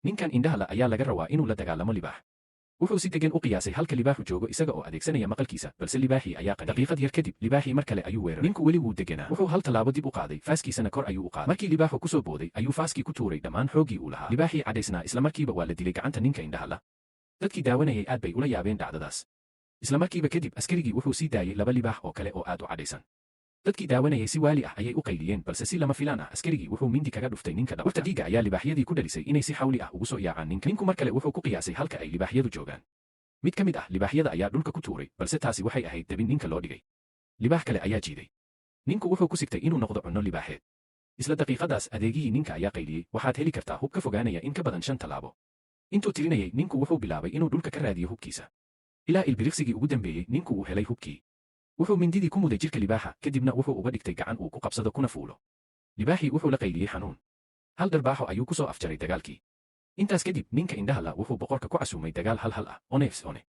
ninkan indhaha la ayaa laga rabaa inuu la dagaalamo libaax. wuxuu si degan u qiyaasay halka libaaxu joogo isaga oo adeegsanaya maqalkiisa, balse libaaxii ayaa qani. daqiiqad yar kadib, libaaxii mar kale ayuu weeraray. ninku weli wuu deganaa. wuxuu hal tallaabo dib u qaaday, faaskiisana kor ayuu u qaaday. markii libaaxu ku soo booday, ayuu faaskii ku tuuray dhammaan xooggii uu lahaa. libaaxii cadhaysnaa isla markiiba waa la dilay gacanta ninka indhaha la. dadkii daawanayay aad bay ula yaabeen dhacdadaas. isla markiiba kadib, askarigii wuxuu sii daayay 2 libaax oo kale oo aad u cadhaysan. dadkii daawanayay si waali ah ayay u qayliyeen, balse si lama filaan ah askarigii wuxuu mindi kaga dhuftay ninka dhabarka. urta dhiigga ayaa libaaxyadii ku dhalisay inay si xawli ah ugu soo yaacaan ninka. ninku mar kale wuxuu ku qiyaasay halka ay libaaxyadu joogaan. mid ka mid ah libaaxyada ayaa dhulka ku tuuray, balse taasi waxay ahayd dabin ninka loo dhigay. libaax kale ayaa jiiday. ninku wuxuu ku sigtay inuu noqdo cunno libaaxeed. isla daqiiqadaas adeegihii ninka ayaa qayliyey, waxaad heli kartaa hub ka fogaanaya in ka badan 5 tallaabo. intuu tirinayay, ninku wuxuu bilaabay inuu dhulka ka raadiyo hubkiisa. ilaa ilbiriqsigii ugu dambeeyey, ninku uu helay hubkii. wuxuu mindidii ku muday jirka libaaxa, kadibna wuxuu uga dhigtay gacan uu ku qabsado kuna fuulo. libaaxii wuxuu la qayliyey xanuun. hal dharbaaxo ayuu ku soo afjaray dagaalkii. intaas kadib, ninka indhaha la wuxuu boqorka ku casuumay dagaal hal ah, one vs one.